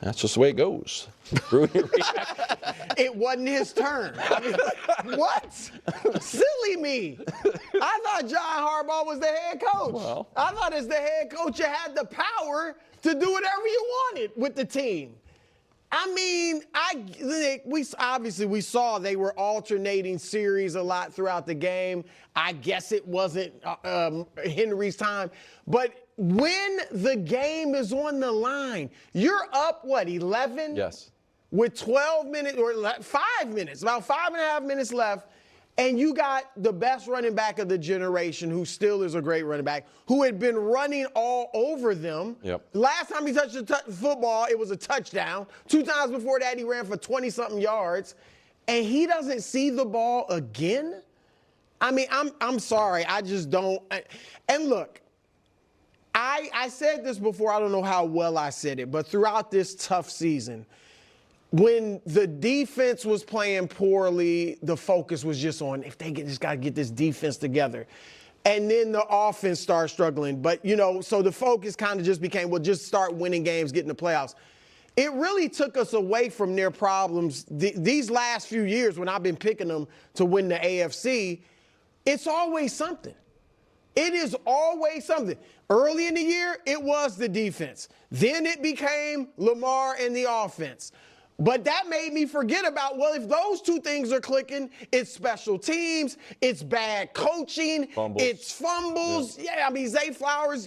That's just the way it goes. It wasn't his turn. I mean, what? Silly me. I thought John Harbaugh was the head coach. Well. I thought as the head coach, you had the power to do whatever you wanted with the team. I mean, we saw they were alternating series a lot throughout the game. I guess it wasn't Henry's time. But when the game is on the line, you're up, 11? Yes. With 12 minutes or 5 minutes, about 5.5 minutes left, and you got the best running back of the generation, who still is a great running back, who had been running all over them. Yep. Last time he touched the football, it was a touchdown. 2 times before that, he ran for 20-something yards, and he doesn't see the ball again? I mean, I'm sorry. I just don't. And look, I said this before. I don't know how well I said it, but throughout this tough season, when the defense was playing poorly, the focus was just on if they just got to get this defense together. And then the offense started struggling. But, so the focus kind of just became, well, just start winning games, get in the playoffs. It really took us away from their problems. These last few years when I've been picking them to win the AFC, it's always something. It is always something. Early in the year, it was the defense. Then it became Lamar and the offense. But that made me forget about, well, if those two things are clicking, it's special teams, it's bad coaching, it's fumbles. Yeah, I mean, Zay Flowers,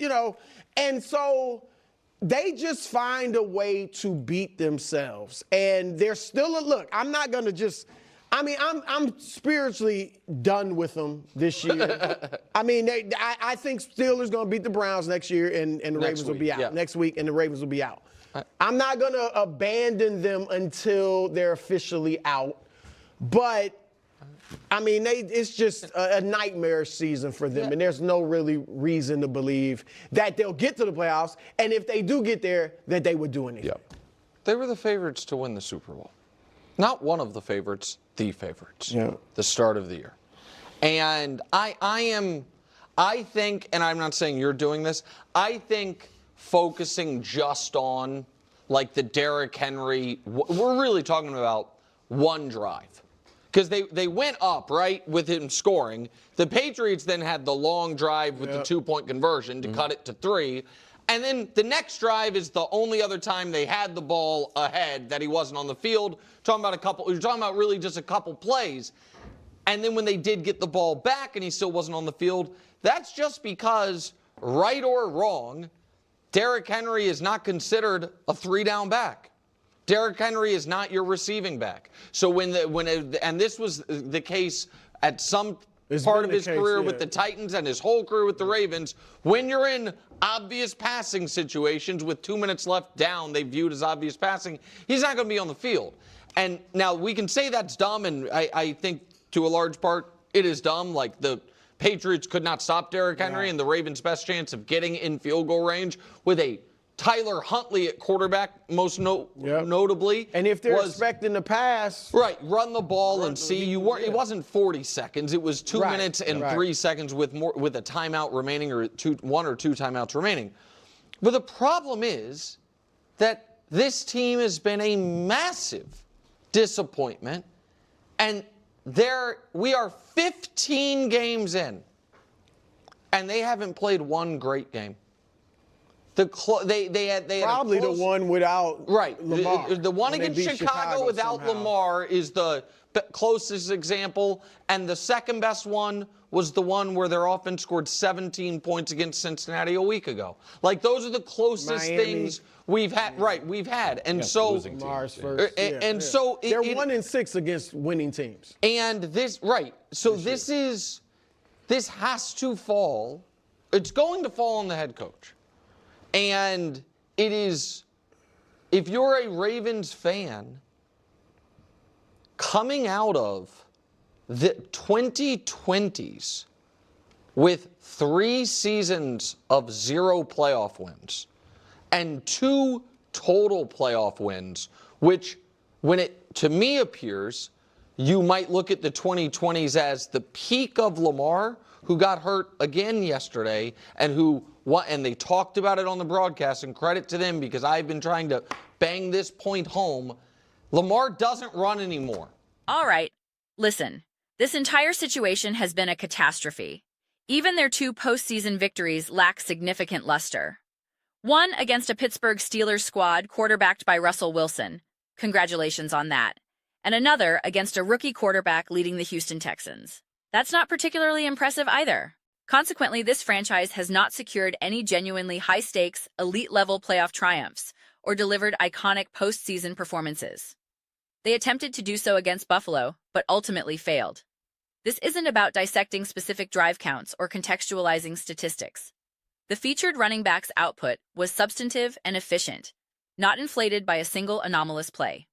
And so they just find a way to beat themselves. And they're still look, I'm not going to just – I'm spiritually done with them this year. I mean, I think Steelers going to beat the Browns next year, and the Ravens will be out. Next week, and the Ravens will be out. I'm not going to abandon them until they're officially out. But, I mean, it's just a nightmare season for them, and there's no really reason to believe that they'll get to the playoffs, and if they do get there, that they would do anything. Yep. They were the favorites to win the Super Bowl. Not one of the favorites, the favorites. Yeah. The start of the year. And I think, and I'm not saying you're doing this, I think focusing just on like the Derrick Henry, we're really talking about one drive. Because they went up, right, with him scoring. The Patriots then had the long drive with the 2-point conversion to cut it to 3. And then the next drive is the only other time they had the ball ahead that he wasn't on the field. You're talking about really just a couple plays. And then when they did get the ball back and he still wasn't on the field, that's just because, right or wrong, Derrick Henry is not considered a 3-down back. Derrick Henry is not your receiving back. So and this was the case at some part of his career with the Titans and his whole career with the Ravens, when you're in obvious passing situations with 2 minutes left down, they viewed as obvious passing, he's not going to be on the field. And now we can say that's dumb, and I think to a large part it is dumb. Like the Patriots could not stop Derrick Henry, and the Ravens' best chance of getting in field goal range with a Tyler Huntley at quarterback, most notably. And if they're expecting to pass. Right, run the ball and see. It wasn't 40 seconds. It was 2 minutes and 3 seconds with a timeout remaining, or 1 or 2 timeouts remaining. But the problem is that this team has been a massive disappointment. And we are 15 games in, and they haven't played one great game. They had probably the one without Lamar. The one against Chicago without Lamar is the closest example, and the second best one was the one where their offense scored 17 points against Cincinnati a week ago. Like, those are the closest things we've had. Right, we've had. And so Lamar's first. So they're 1-6 against winning teams. And this this has to fall. It's going to fall on the head coach. And it is, if you're a Ravens fan, coming out of the 2020s with 3 seasons of 0 playoff wins and 2 total playoff wins, which, when it to me appears, you might look at the 2020s as the peak of Lamar, who got hurt again yesterday, and they talked about it on the broadcast, and credit to them, because I've been trying to bang this point home. Lamar doesn't run anymore. All right, listen. This entire situation has been a catastrophe. Even their 2 postseason victories lack significant luster. One against a Pittsburgh Steelers squad quarterbacked by Russell Wilson. Congratulations on that. And another against a rookie quarterback leading the Houston Texans. That's not particularly impressive either. Consequently, this franchise has not secured any genuinely high-stakes, elite-level playoff triumphs or delivered iconic postseason performances. They attempted to do so against Buffalo, but ultimately failed. This isn't about dissecting specific drive counts or contextualizing statistics. The featured running back's output was substantive and efficient, not inflated by a single anomalous play.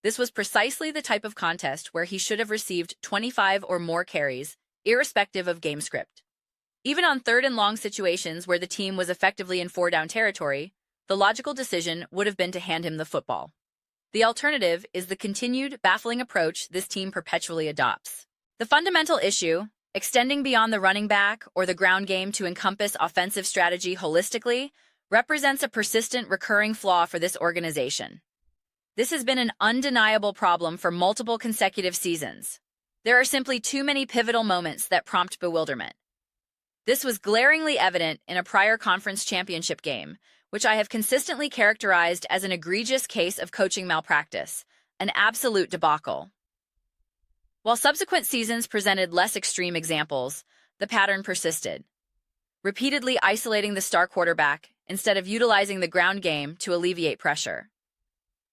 This was precisely the type of contest where he should have received 25 or more carries, irrespective of game script. Even on 3rd and long situations where the team was effectively in 4-down territory, the logical decision would have been to hand him the football. The alternative is the continued, baffling approach this team perpetually adopts. The fundamental issue, extending beyond the running back or the ground game to encompass offensive strategy holistically, represents a persistent, recurring flaw for this organization. This has been an undeniable problem for multiple consecutive seasons. There are simply too many pivotal moments that prompt bewilderment. This was glaringly evident in a prior conference championship game, which I have consistently characterized as an egregious case of coaching malpractice, an absolute debacle. While subsequent seasons presented less extreme examples, the pattern persisted, repeatedly isolating the star quarterback instead of utilizing the ground game to alleviate pressure.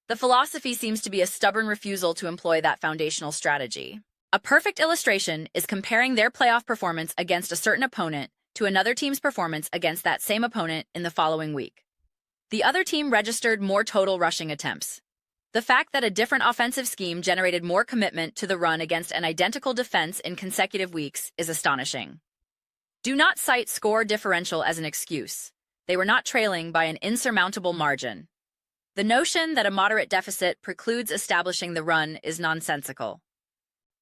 The philosophy seems to be a stubborn refusal to employ that foundational strategy. A perfect illustration is comparing their playoff performance against a certain opponent to another team's performance against that same opponent in the following week. The other team registered more total rushing attempts. The fact that a different offensive scheme generated more commitment to the run against an identical defense in consecutive weeks is astonishing. Do not cite score differential as an excuse. They were not trailing by an insurmountable margin. The notion that a moderate deficit precludes establishing the run is nonsensical.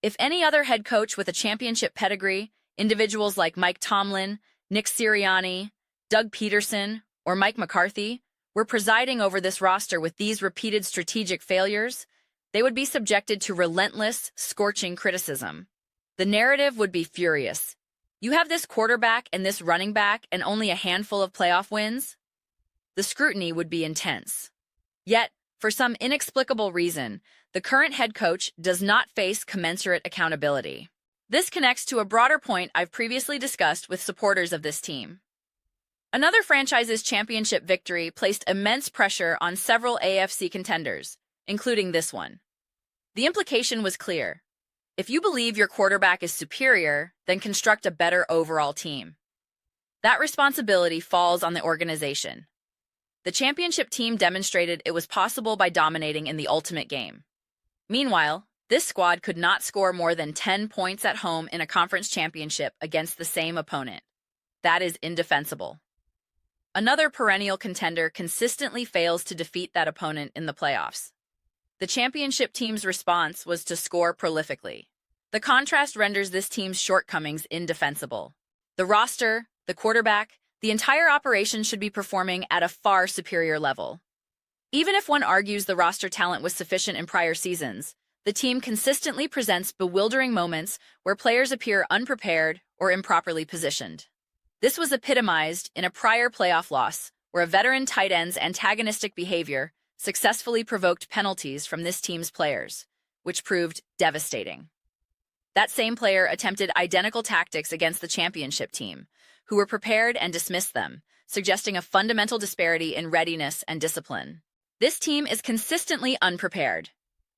If any other head coach with a championship pedigree, individuals like Mike Tomlin, Nick Sirianni, Doug Peterson, or Mike McCarthy, were presiding over this roster with these repeated strategic failures, they would be subjected to relentless, scorching criticism. The narrative would be furious. You have this quarterback and this running back and only a handful of playoff wins? The scrutiny would be intense. Yet, for some inexplicable reason, the current head coach does not face commensurate accountability. This connects to a broader point I've previously discussed with supporters of this team. Another franchise's championship victory placed immense pressure on several AFC contenders, including this one. The implication was clear. If you believe your quarterback is superior, then construct a better overall team. That responsibility falls on the organization. The championship team demonstrated it was possible by dominating in the ultimate game. Meanwhile, this squad could not score more than 10 points at home in a conference championship against the same opponent. That is indefensible. Another perennial contender consistently fails to defeat that opponent in the playoffs. The championship team's response was to score prolifically. The contrast renders this team's shortcomings indefensible. The roster, the quarterback, the entire operation should be performing at a far superior level. Even if one argues the roster talent was sufficient in prior seasons, the team consistently presents bewildering moments where players appear unprepared or improperly positioned. This was epitomized in a prior playoff loss, where a veteran tight end's antagonistic behavior successfully provoked penalties from this team's players, which proved devastating. That same player attempted identical tactics against the championship team, who were prepared and dismissed them, suggesting a fundamental disparity in readiness and discipline. This team is consistently unprepared.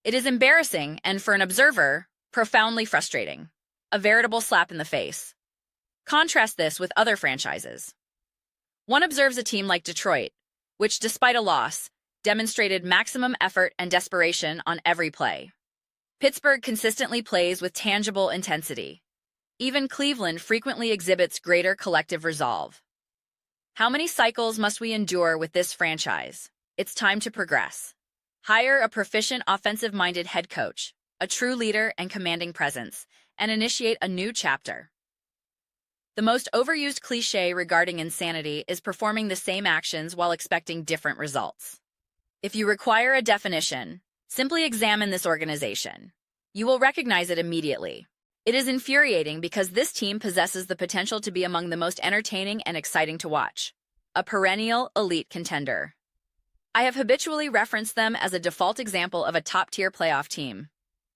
It is embarrassing and, for an observer, profoundly frustrating. A veritable slap in the face. Contrast this with other franchises. One observes a team like Detroit, which, despite a loss, demonstrated maximum effort and desperation on every play. Pittsburgh consistently plays with tangible intensity. Even Cleveland frequently exhibits greater collective resolve. How many cycles must we endure with this franchise? It's time to progress. Hire a proficient offensive-minded head coach, a true leader and commanding presence, and initiate a new chapter. The most overused cliché regarding insanity is performing the same actions while expecting different results. If you require a definition, simply examine this organization. You will recognize it immediately. It is infuriating because this team possesses the potential to be among the most entertaining and exciting to watch. A perennial elite contender. I have habitually referenced them as a default example of a top-tier playoff team.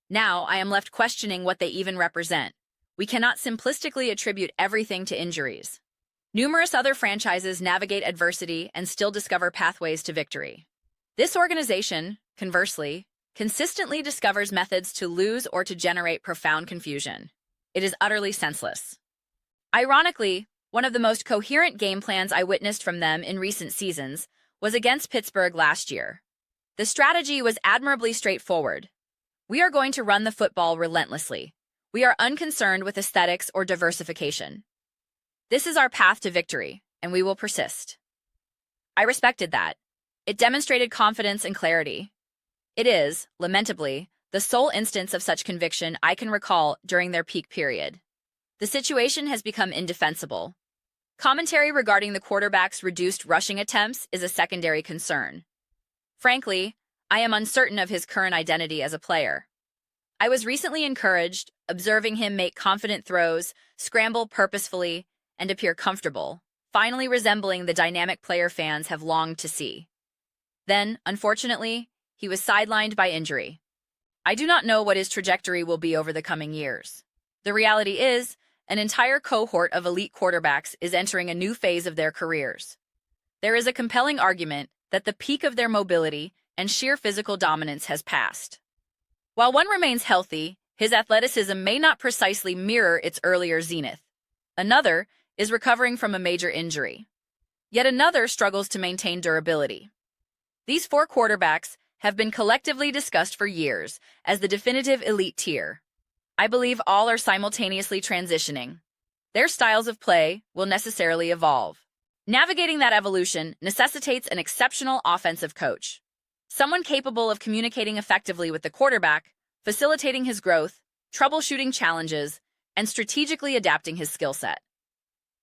Now, I am left questioning what they even represent. We cannot simplistically attribute everything to injuries. Numerous other franchises navigate adversity and still discover pathways to victory. This organization, conversely, consistently discovers methods to lose or to generate profound confusion. It is utterly senseless. Ironically, one of the most coherent game plans I witnessed from them in recent seasons was against Pittsburgh last year. The strategy was admirably straightforward. We are going to run the football relentlessly. We are unconcerned with aesthetics or diversification. This is our path to victory, and we will persist. I respected that. It demonstrated confidence and clarity. It is, lamentably, the sole instance of such conviction I can recall during their peak period. The situation has become indefensible. Commentary regarding the quarterback's reduced rushing attempts is a secondary concern. Frankly, I am uncertain of his current identity as a player. I was recently encouraged, observing him make confident throws, scramble purposefully, and appear comfortable, finally resembling the dynamic player fans have longed to see. Then, unfortunately, he was sidelined by injury. I do not know what his trajectory will be over the coming years. The reality is, an entire cohort of elite quarterbacks is entering a new phase of their careers. There is a compelling argument that the peak of their mobility and sheer physical dominance has passed. While one remains healthy, his athleticism may not precisely mirror its earlier zenith. Another is recovering from a major injury. Yet another struggles to maintain durability. These four quarterbacks have been collectively discussed for years as the definitive elite tier. I believe all are simultaneously transitioning. Their styles of play will necessarily evolve. Navigating that evolution necessitates an exceptional offensive coach. Someone capable of communicating effectively with the quarterback, facilitating his growth, troubleshooting challenges, and strategically adapting his skill set.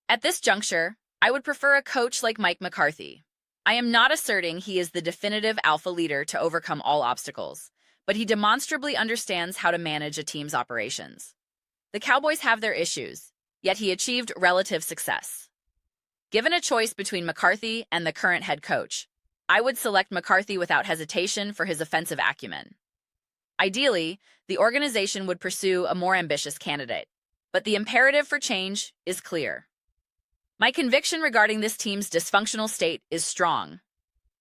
At this juncture, I would prefer a coach like Mike McCarthy. I am not asserting he is the definitive alpha leader to overcome all obstacles, but he demonstrably understands how to manage a team's operations. The Cowboys have their issues, yet he achieved relative success. Given a choice between McCarthy and the current head coach, I would select McCarthy without hesitation for his offensive acumen. Ideally, the organization would pursue a more ambitious candidate, but the imperative for change is clear. My conviction regarding this team's dysfunctional state is strong.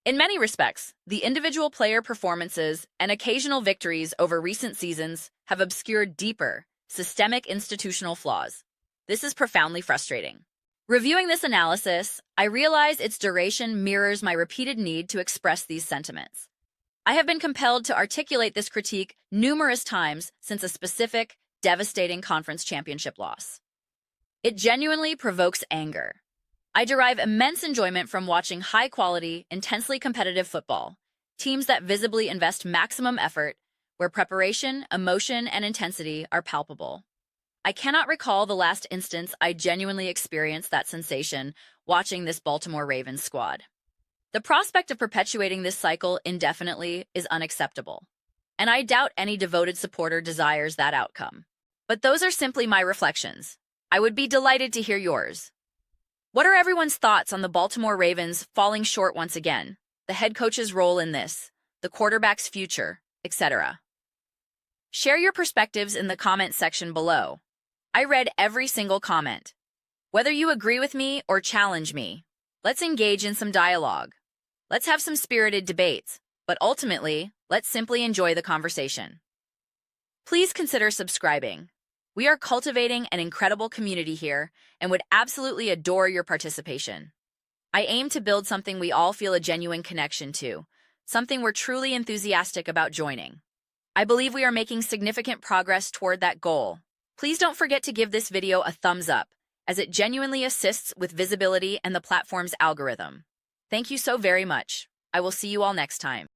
In many respects, the individual player performances and occasional victories over recent seasons have obscured deeper, systemic institutional flaws. This is profoundly frustrating. Reviewing this analysis, I realize its duration mirrors my repeated need to express these sentiments. I have been compelled to articulate this critique numerous times since a specific, devastating conference championship loss. It genuinely provokes anger. I derive immense enjoyment from watching high-quality, intensely competitive football, teams that visibly invest maximum effort, where preparation, emotion, and intensity are palpable. I cannot recall the last instance I genuinely experienced that sensation watching this Baltimore Ravens squad. The prospect of perpetuating this cycle indefinitely is unacceptable, and I doubt any devoted supporter desires that outcome. But those are simply my reflections. I would be delighted to hear yours. What are everyone's thoughts on the Baltimore Ravens falling short once again, the head coach's role in this, the quarterback's future, etc.? Share your perspectives in the comment section below. I read every single comment. Whether you agree with me or challenge me, let's engage in some dialogue. Let's have some spirited debates, but ultimately, let's simply enjoy the conversation. Please consider subscribing. We are cultivating an incredible community here and would absolutely adore your participation. I aim to build something we all feel a genuine connection to, something we're truly enthusiastic about joining. I believe we are making significant progress toward that goal. Please don't forget to give this video a thumbs up, as it genuinely assists with visibility and the platform's algorithm. Thank you so very much. I will see you all next time.